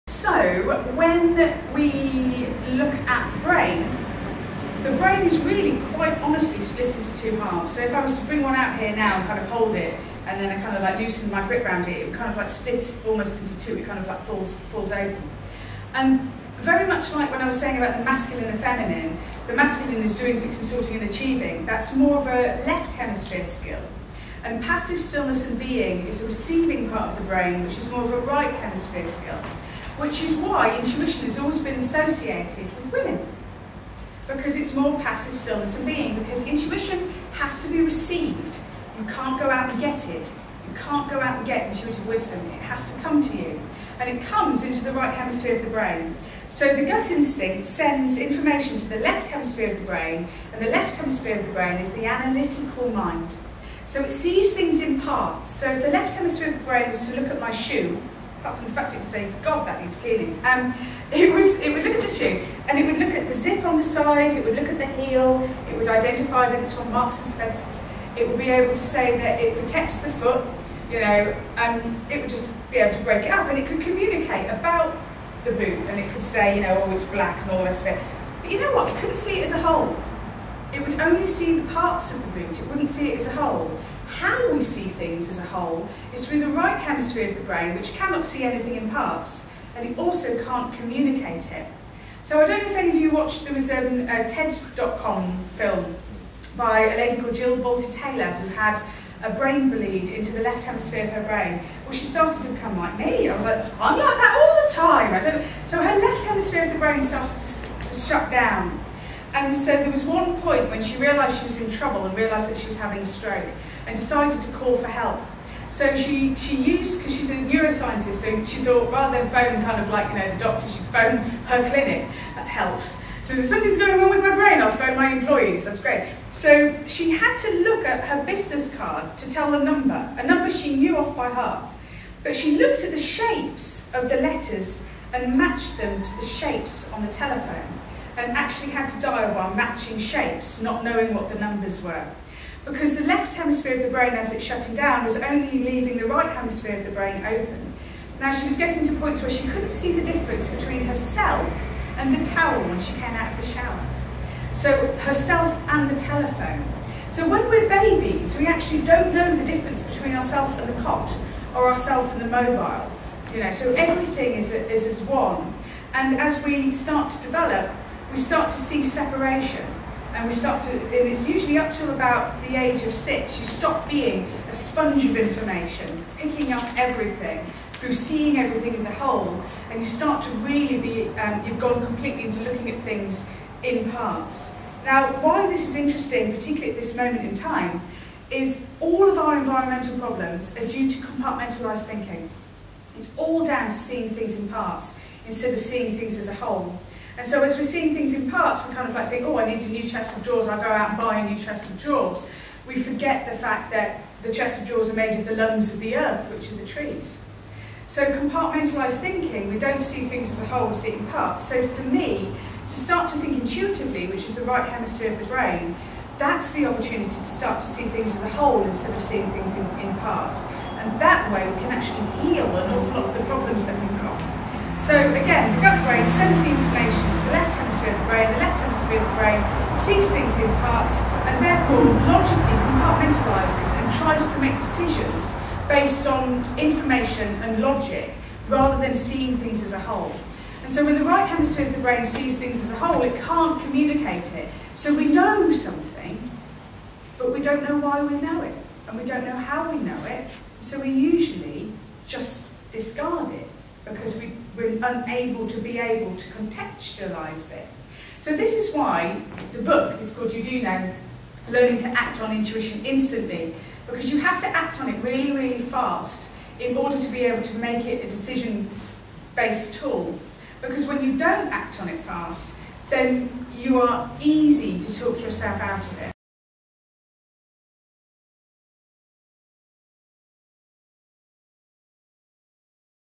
So, when we look at the brain is really quite honestly split into two halves. So if I was to bring one out here now and kind of hold it, and then I kind of like loosen my grip around it, it would kind of like split almost into two, it kind of like falls open. And very much like when I was saying about the masculine and feminine, the masculine is doing, fixing, sorting and achieving, that's more of a left hemisphere skill. And passive stillness and being is a receiving part of the brain, which is more of a right hemisphere skill. Which is why intuition has always been associated with women. Because it's more passive stillness and being, because intuition has to be received. You can't go out and get it. You can't go out and get intuitive wisdom. It has to come to you. And it comes into the right hemisphere of the brain. So the gut instinct sends information to the left hemisphere of the brain, and the left hemisphere of the brain is the analytical mind. So it sees things in parts. So if the left hemisphere of the brain was to look at my shoe, apart from the fact it would say, God, that needs cleaning, it would look at the shoe, and it would look at the zip on the side, it would look at the heel, it would identify that it's from Marks and Spencer's, it would be able to say that it protects the foot, you know, and it would just be able to break it up, and it could communicate about the boot, and it could say, you know, oh, it's black and all the rest of it. But you know what, it couldn't see it as a whole. It would only see the parts of the boot, it wouldn't see it as a whole. How we see things as a whole is through the right hemisphere of the brain, which cannot see anything in parts, and it also can't communicate it. So I don't know if any of you watched, there was a TED.com film by a lady called Jill Bolte-Taylor who had a brain bleed into the left hemisphere of her brain. Well, she started to become like me. I was like, I'm like that all the time. So her left hemisphere of the brain started to shut down. And so there was one point when she realised she was in trouble and realised that she was having a stroke, and decided to call for help. So she used, because she's a neuroscientist, so she thought rather than phone kind of like, you know, the doctor, she'd phone her clinic. That helps. So if something's going wrong with my brain, I'll phone my employees. That's great. So she had to look at her business card to tell a number she knew off by heart. But she looked at the shapes of the letters and matched them to the shapes on the telephone, and actually had to dial while matching shapes, not knowing what the numbers were. Because the left hemisphere of the brain, as it's shutting down, was only leaving the right hemisphere of the brain open. Now she was getting to points where she couldn't see the difference between herself and the towel when she came out of the shower. So herself and the telephone. So when we're babies, we actually don't know the difference between ourself and the cot, or ourself and the mobile. You know, so everything is as one. And as we start to develop, we start to see separation. And it's usually up to about the age of 6, you stop being a sponge of information, picking up everything, through seeing everything as a whole, and you start to really be, you've gone completely into looking at things in parts. Now, why this is interesting, particularly at this moment in time, is all of our environmental problems are due to compartmentalised thinking. It's all down to seeing things in parts, instead of seeing things as a whole. And so as we're seeing things in parts, we kind of like think, oh, I need a new chest of drawers, I'll go out and buy a new chest of drawers. We forget the fact that the chest of drawers are made of the lungs of the earth, which are the trees. So compartmentalised thinking, we don't see things as a whole, we see it in parts. So for me, to start to think intuitively, which is the right hemisphere of the brain, that's the opportunity to start to see things as a whole instead of seeing things in parts. And that way we can actually heal an awful lot of the problems that we've got. So again, the gut brain sends the information to the left hemisphere of the brain sees things in parts, and therefore logically compartmentalises and tries to make decisions based on information and logic, rather than seeing things as a whole. And so when the right hemisphere of the brain sees things as a whole, it can't communicate it. So we know something, but we don't know why we know it, and we don't know how we know it, so we usually just discard it, because we're unable to be able to contextualise it. So this is why the book is called, you do know, Learning to Act on Intuition Instantly, because you have to act on it really, really fast in order to be able to make it a decision-based tool. Because when you don't act on it fast, then you are easy to talk yourself out of it.